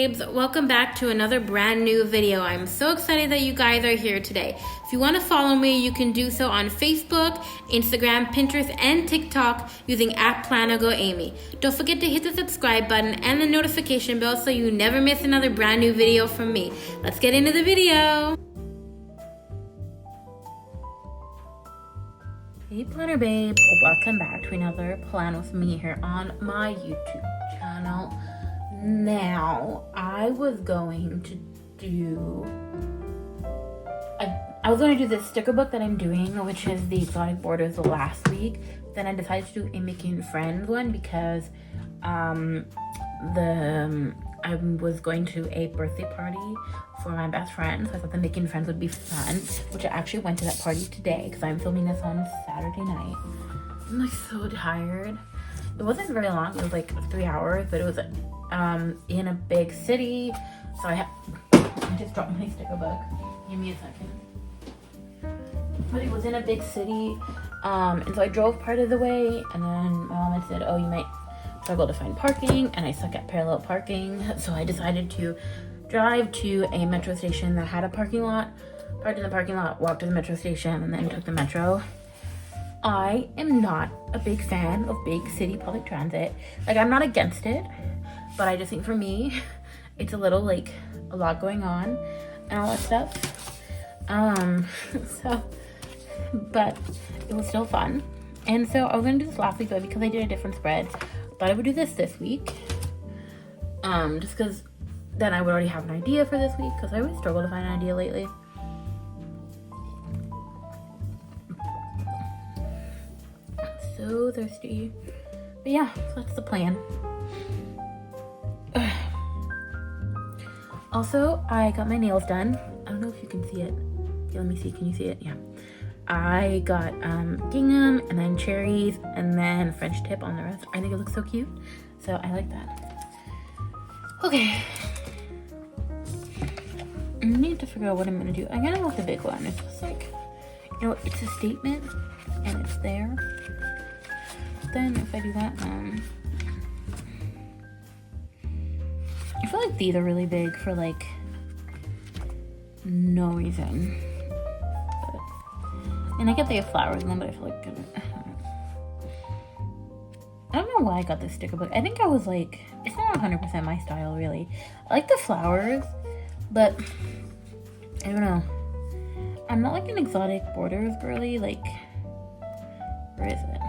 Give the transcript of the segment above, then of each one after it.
babes, welcome back to another brand new video. I'm so excited that you guys are here today. If you want to follow me, you can do so on Facebook, Instagram, Pinterest, and TikTok using @PlanaGoAmy. Don't forget to hit the subscribe button and the notification bell so you never miss another brand new video from me. Let's get into the video. Hey planner babes, welcome back to another plan with me here on my YouTube channel. Now, I was going to do this sticker book that I'm doing, which is the exotic borders last week. Then I decided to do a making friends one because I was going to a birthday party for my best friend, so I thought the making friends would be fun, which I actually went to that party today because I'm filming this on Saturday night. I'm like so tired. It wasn't very long, it was like 3 hours, but it was in a big city, so I just dropped my sticker book. Give me a second. But it was in a big city, and so I drove part of the way, and then my mom had said, oh, you might struggle to find parking, and I suck at parallel parking, so I decided to drive to a metro station that had a parking lot, parked in the parking lot, walked to the metro station, and then took the metro. I am not a big fan of big city public transit. Like, I'm not against it, but I just think for me, it's a little, like, a lot going on and all that stuff. But it was still fun. And so I was gonna do this last week, but because I did a different spread, thought I would do this week. Just because then I would already have an idea for this week, because I always struggle to find an idea lately. So thirsty. But yeah, so that's the plan. Also, I got my nails done. I don't know if you can see it. Okay, let me see. Can you see it? Yeah. I got gingham and then cherries and then French tip on the rest. I think it looks so cute. So I like that. Okay. I need to figure out what I'm gonna do. I'm gonna go with the big one. It's just like, you know, it's a statement and it's there. Then if I do that, I feel like these are really big for like no reason. And I get they have flowers in them, but I feel like I don't know why I got this sticker book. I think I was like, it's not 100% my style really. I like the flowers, but I don't know. I'm not like an exotic borders girly. Like, where is it?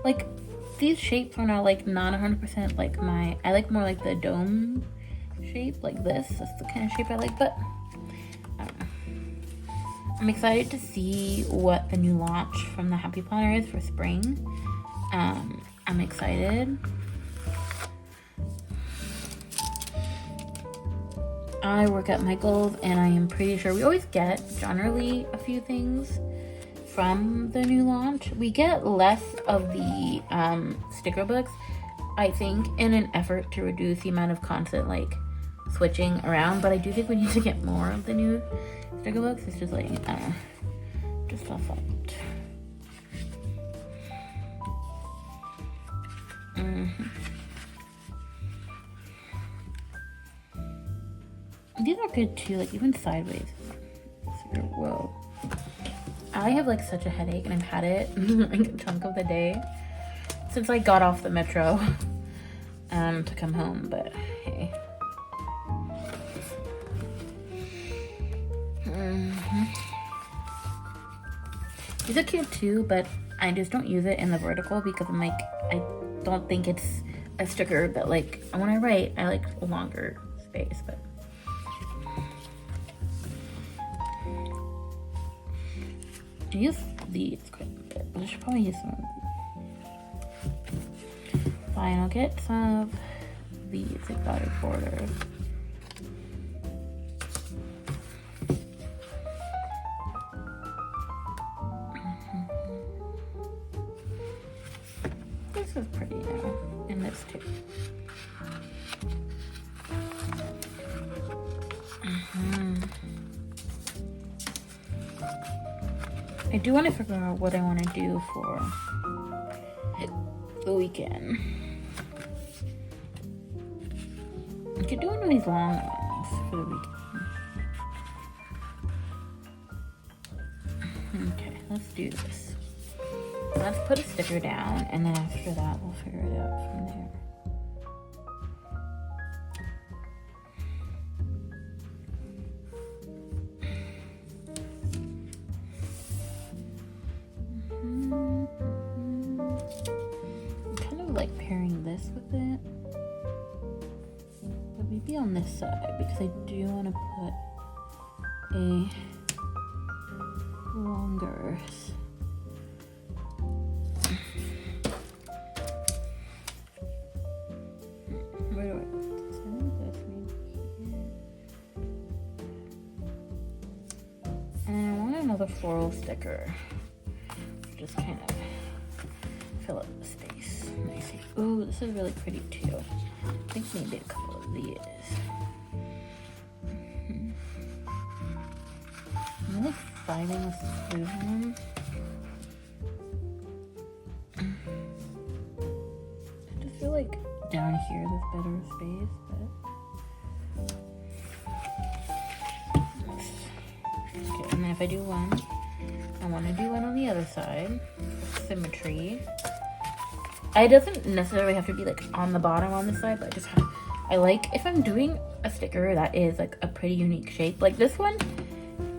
Like, these shapes are not like not 100% like my, I like more like the dome shape, like this. That's the kind of shape I like, but I don't know. I'm excited to see what the new launch from the Happy Planner is for spring. I'm excited. I work at Michael's and I am pretty sure we always get generally a few things from the new launch. We get less of the sticker books, I think, in an effort to reduce the amount of constant like switching around, but I do think we need to get more of the new sticker books. It's just like just a thought. These are good too, like even sideways. Whoa. I have like such a headache and I've had it like a chunk of the day since I got off the metro to come home, but hey. These are cute too, but I just don't use it in the vertical because I'm like, I don't think it's a sticker that like, when I write, I like a longer space, but I use these quite a bit. I should probably use some of these. Fine, I'll get some of these exotic borders. This is pretty now, and this too. I do want to figure out what I want to do for the weekend. I could do one of these long ones for the weekend. Okay, let's do this. Let's put a sticker down, and then after that, we'll figure it out from there. I'm kind of like pairing this with it, but maybe on this side, because I do want to put a longer where do I put this? I think that's maybe here. And I want another floral sticker. Just kind of fill up the space. Nice. Ooh, this is really pretty too. I think maybe a couple of these. I'm really fighting with blue one. I just feel like down here there's better space, but okay. And then if I do one, I want to do one on the other side for symmetry. It doesn't necessarily have to be like on the bottom on this side, but I like if I'm doing a sticker that is like a pretty unique shape. Like this one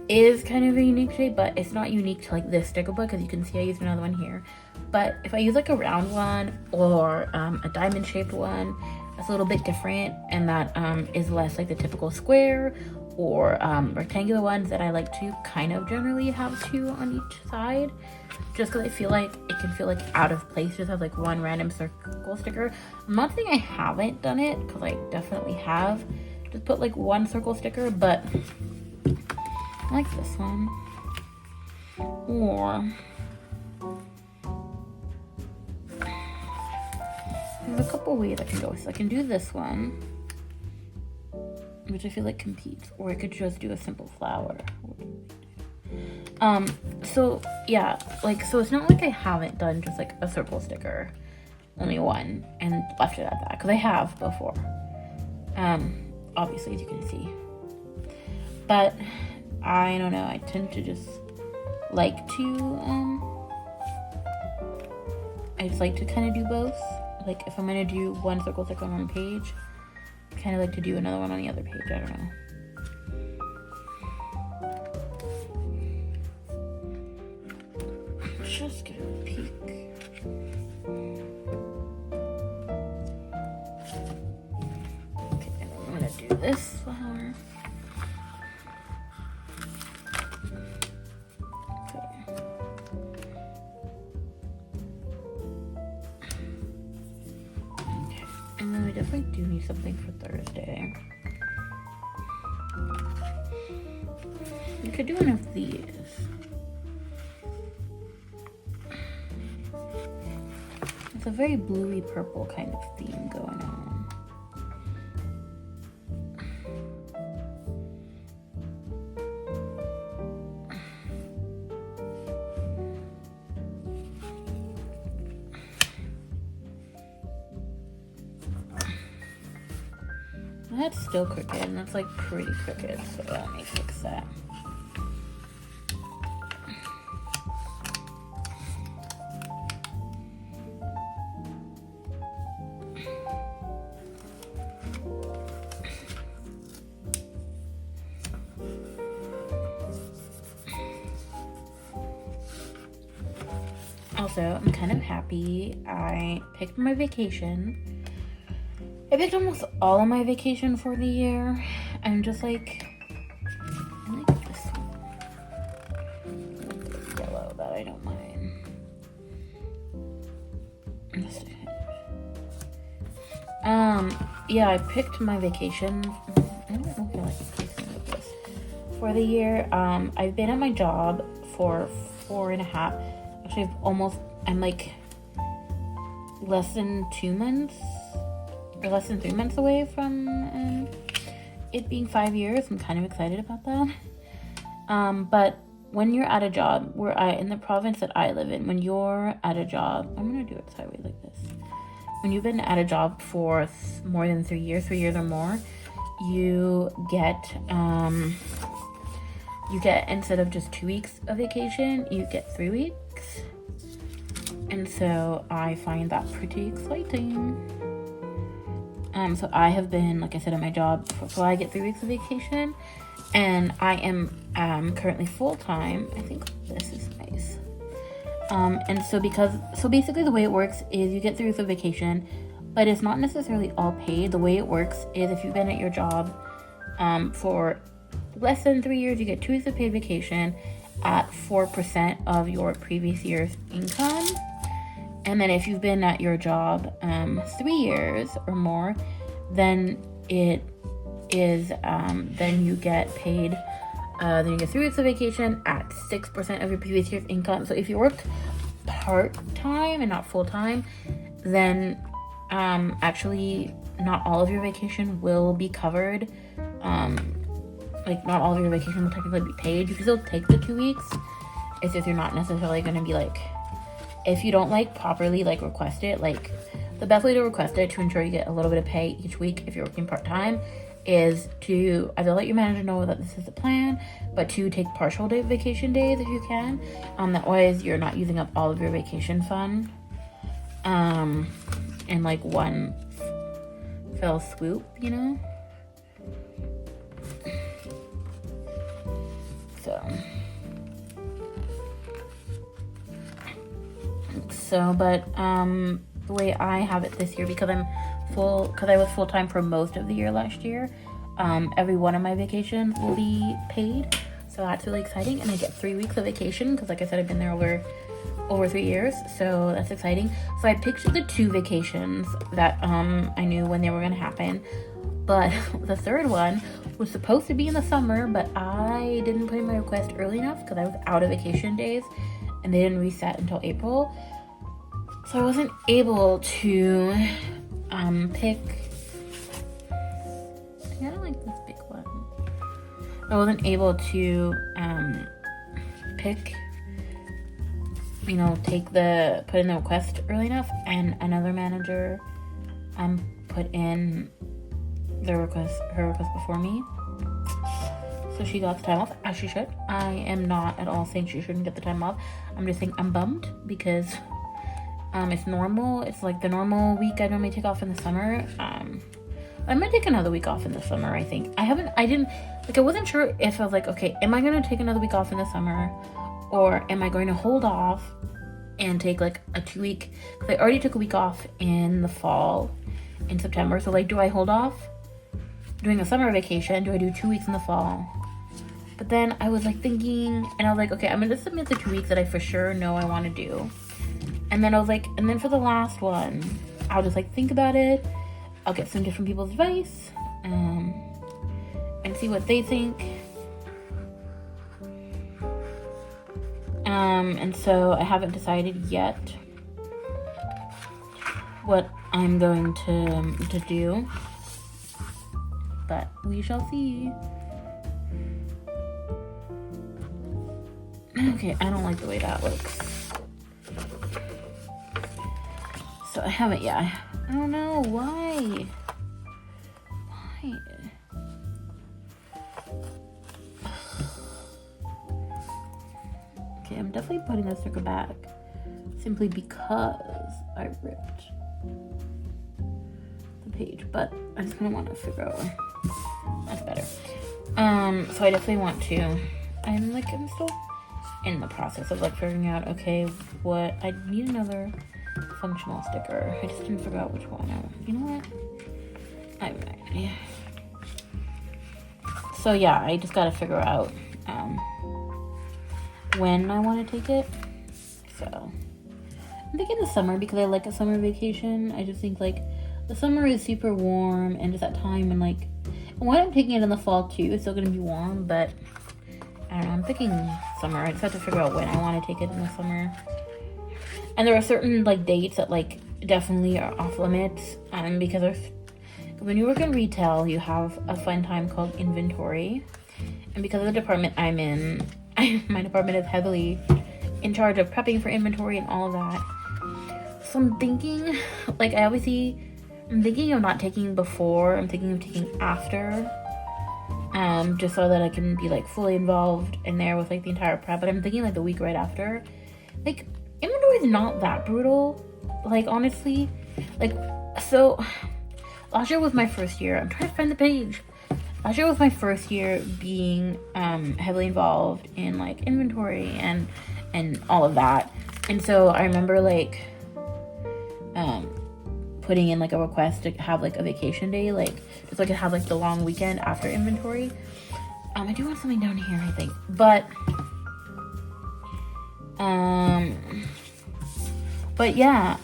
is kind of a unique shape, but it's not unique to like this sticker book, because you can see I used another one here. But if I use like a round one or a diamond shaped one, that's a little bit different, and that is less like the typical square or rectangular ones that I like to kind of generally have two on each side, just because I feel like it can feel like out of place just have like one random circle sticker. I'm not saying I haven't done it, because I definitely have just put like one circle sticker, but I like this one. Or there's a couple ways I can go. So I can do this one, which I feel like competes, or I could just do a simple flower. So yeah, like, so it's not like I haven't done just like a circle sticker, only one, and left it at that, because I have before. Obviously, as you can see. But I don't know, I tend to just like to, I just like to kind of do both. Like, if I'm gonna do one circle sticker on one page, I kind of like to do another one on the other page, I don't know. Just get a peek. Okay, and I'm gonna do this flower. Okay, and then we definitely do need something for Thursday. We could do one of these. It's a very bluey purple kind of theme going on. That's still crooked, and that's like pretty crooked, so let me fix that. Also, I'm kind of happy I picked my vacation. I picked almost all of my vacation for the year. I'm just like, I like this one. This yellow, that I don't mind. Yeah, I picked my vacation. I don't know if I like placing like this for the year. I've been at my job for 4.5. Actually, I'm like less than 2 months or less than 3 months away from it being 5 years. I'm kind of excited about that. But when you're at a job, in the province that I live in, when you're at a job, I'm gonna do it sideways like this. when you've been at a job for more than 3 years or more, you get instead of just 2 weeks of vacation, you get 3 weeks. And so I find that pretty exciting. So I have been, like I said, at my job, so I get 3 weeks of vacation, and I am currently full-time. I think this is nice. And so basically the way it works is you get 3 weeks of vacation, but it's not necessarily all paid. The way it works is if you've been at your job for less than 3 years, you get 2 weeks of paid vacation at 4% of your previous year's income. And then if you've been at your job 3 years or more, then it is then you get paid. Then you get 3 weeks of vacation at 6% of your previous year's income. So if you work part-time and not full-time, then actually not all of your vacation will be covered. Not all of your vacation will technically be paid. You can still take the 2 weeks. It's just you're not necessarily going to be if you don't properly request it, the best way to request it to ensure you get a little bit of pay each week if you're working part-time is to either let your manager know that this is the plan, but to take partial day vacation days if you can. That way you're not using up all of your vacation fund in one fell swoop, But the way I have it this year, because I was full-time for most of the year last year, every one of my vacations will be paid, so that's really exciting. And I get 3 weeks of vacation because, like I said, I've been there over 3 years, so that's exciting. So I picked the 2 vacations that I knew when they were going to happen, but the third one was supposed to be in the summer, but I didn't put in my request early enough because I was out of vacation days and they didn't reset until April. So I wasn't able to pick. I kind of like this big one. I wasn't able to pick, put in the request early enough, and another manager put in her request before me. So she got the time off, as she should. I am not at all saying she shouldn't get the time off. I'm just saying I'm bummed because it's normal. It's the normal week I normally take off in the summer. I might take another week off in the summer, I think. I wasn't sure if I was okay, am I going to take another week off in the summer? Or am I going to hold off and take a 2 week? Because I already took a week off in the fall, in September. So do I hold off doing a summer vacation? Do I do 2 weeks in the fall? But then I was thinking, and I was okay, I'm going to submit the 2 weeks that I for sure know I want to do. And then I was and then for the last one, I'll just think about it. I'll get some different people's advice and see what they think. And so I haven't decided yet what I'm going to do, but we shall see. Okay, I don't like the way that looks. So I haven't yet. I don't know why. Okay, I'm definitely putting this sticker back simply because I ripped the page, but I just kind of want to figure out that's better. So I definitely want to. I'm still in the process of figuring out. Okay, what I need another functional sticker. I just didn't figure out which one. You know what? I have no idea. So yeah, I just gotta figure out when I want to take it. So I'm thinking the summer because I like a summer vacation. I just think the summer is super warm and just that time, and when I'm taking it in the fall too, it's still gonna be warm, but I don't know. I'm thinking summer. I just have to figure out when I want to take it in the summer. And there are certain dates that definitely are off limits because when you work in retail, you have a fun time called inventory, and because of the department I'm in, my department is heavily in charge of prepping for inventory and all of that. So I'm thinking, like, I'm thinking of not taking before. I'm thinking of taking after. Just so that I can be, like, fully involved in there with, like, the entire prep. But I'm thinking, like, the week right after. Like, inventory is not that brutal. Like, honestly. Like, so, last year was my first year. I'm trying to find the page. Last year was my first year being heavily involved in, like, inventory and all of that. And so I remember, like, putting in, like, a request to have, like, a vacation day, like, just so I could have, like, the long weekend after inventory. I do want something down here, I think. But yeah,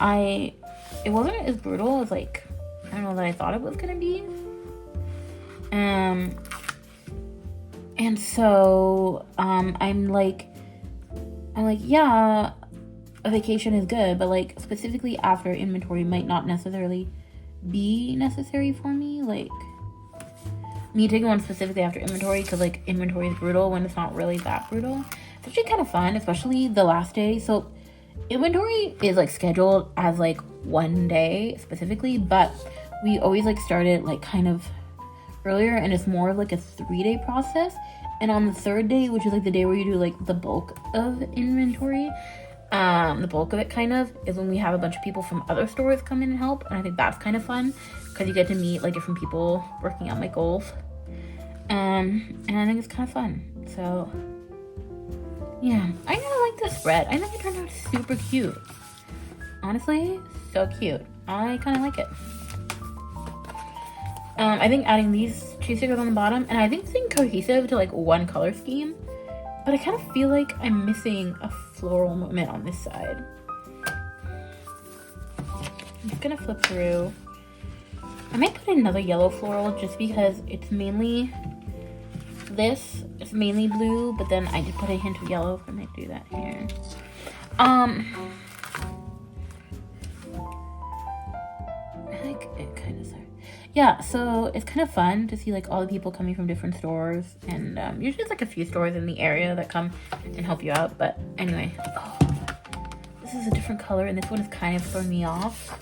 it wasn't as brutal as, like, I don't know, that I thought it was gonna be. And so, I'm like, yeah, a vacation is good, but, like, specifically after inventory might not necessarily be necessary for me. Like, me taking one specifically after inventory, because, like, inventory is brutal when it's not really that brutal. It's actually kind of fun, especially the last day. So, inventory is, like, scheduled as, like, one day specifically, but we always, like, started, like, kind of earlier, and it's more of, like, a 3-day process. And on the third day, which is, like, the day where you do, like, the bulk of inventory, the bulk of it kind of is when we have a bunch of people from other stores come in and help. And I think that's kind of fun because you get to meet, like, different people working on my goals. And I think it's kind of fun. So yeah, I kind of like this spread. I think it turned out super cute. Honestly, so cute. I kind of like it. I think adding these 2 stickers on the bottom, and I think staying cohesive to, like, one color scheme, but I kind of feel like I'm missing a floral moment on this side. I'm just gonna flip through. I might put another yellow floral just because it's mainly blue, but then I did put a hint of yellow, so I might do that here. I think it kind of starts. Yeah, so it's kind of fun to see, like, all the people coming from different stores, and usually it's, like, a few stores in the area that come and help you out. But anyway, this is a different color, and this one is kind of throwing me off.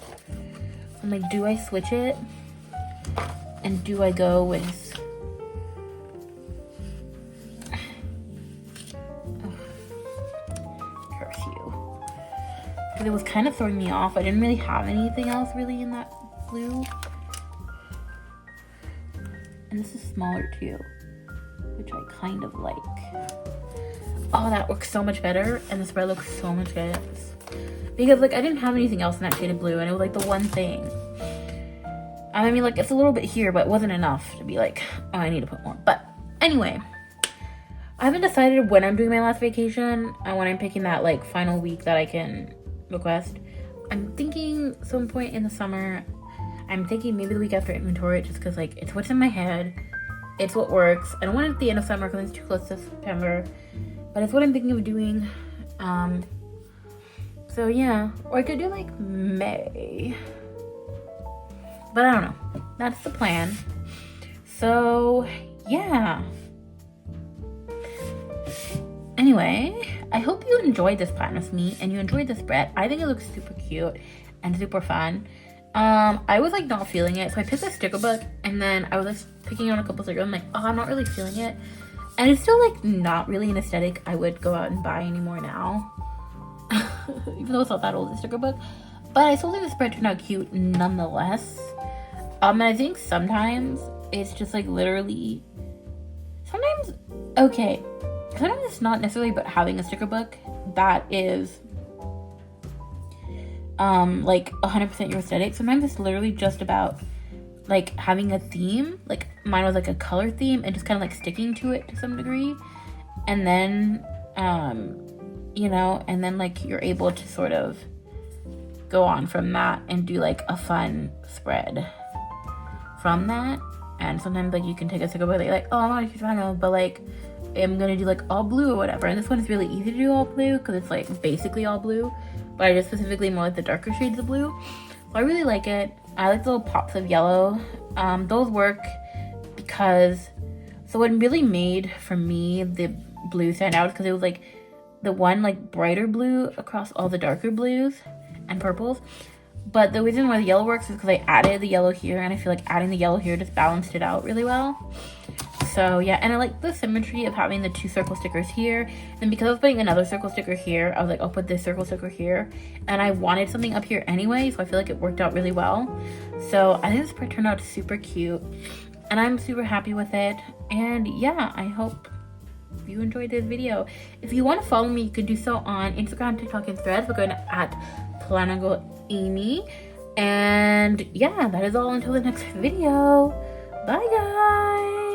I'm like, do I switch it? And do I go with... curse you. Because it was kind of throwing me off. I didn't really have anything else really in that blue. And this is smaller too, which I kind of like. Oh, that works so much better, and the spread looks so much better. Because, like, I didn't have anything else in that shade of blue, and it was, like, the one thing. I mean, like, it's a little bit here, but it wasn't enough to be like, oh, I need to put more. But anyway, I haven't decided when I'm doing my last vacation and when I'm picking that, like, final week that I can request. I'm thinking some point in the summer. I'm thinking maybe the week after inventory, just because, like, it's what's in my head. It's what works. I don't want it at the end of summer because it's too close to September. But it's what I'm thinking of doing. So, yeah. Or I could do, like, May. But I don't know. That's the plan. So, yeah. Anyway, I hope you enjoyed this plan with me and you enjoyed this spread. I think it looks super cute and super fun. I was, like, not feeling it, so I picked a sticker book, and then I was, like, picking on a couple stickers. I'm like, oh, I'm not really feeling it, and it's still, like, not really an aesthetic I would go out and buy anymore now, even though it's not that old a sticker book. But I still think the spread turned out cute nonetheless. And I think sometimes it's just, like, literally, sometimes it's not necessarily about having a sticker book that is like 100% your aesthetic. Sometimes it's literally just about, like, having a theme. Like, mine was, like, a color theme and just kind of, like, sticking to it to some degree. And then, you know, and then, like, you're able to sort of go on from that and do, like, a fun spread from that. And sometimes, like, you can take a sticker book that you're like, oh, I'm not a huge fan of, but, like, I'm gonna do, like, all blue or whatever. And this one is really easy to do all blue because it's, like, basically all blue. But I did specifically more like the darker shades of blue. So I really like it. I like the little pops of yellow. Those work because, so what really made, for me, the blue stand out because it was, like, the one, like, brighter blue across all the darker blues. and purples. But the reason why the yellow works is because I added the yellow here, and I feel like adding the yellow here just balanced it out really well. So yeah, and I like the symmetry of having the 2 circle stickers here. And because I was putting another circle sticker here, I was like, I'll put this circle sticker here. And I wanted something up here anyway, so I feel like it worked out really well. So I think this part turned out super cute, and I'm super happy with it. And yeah, I hope you enjoyed this video. If you want to follow me, you can do so on Instagram, TikTok, and Threads. We're going at @PlannerGirlAmy. And yeah, that is all until the next video. Bye guys.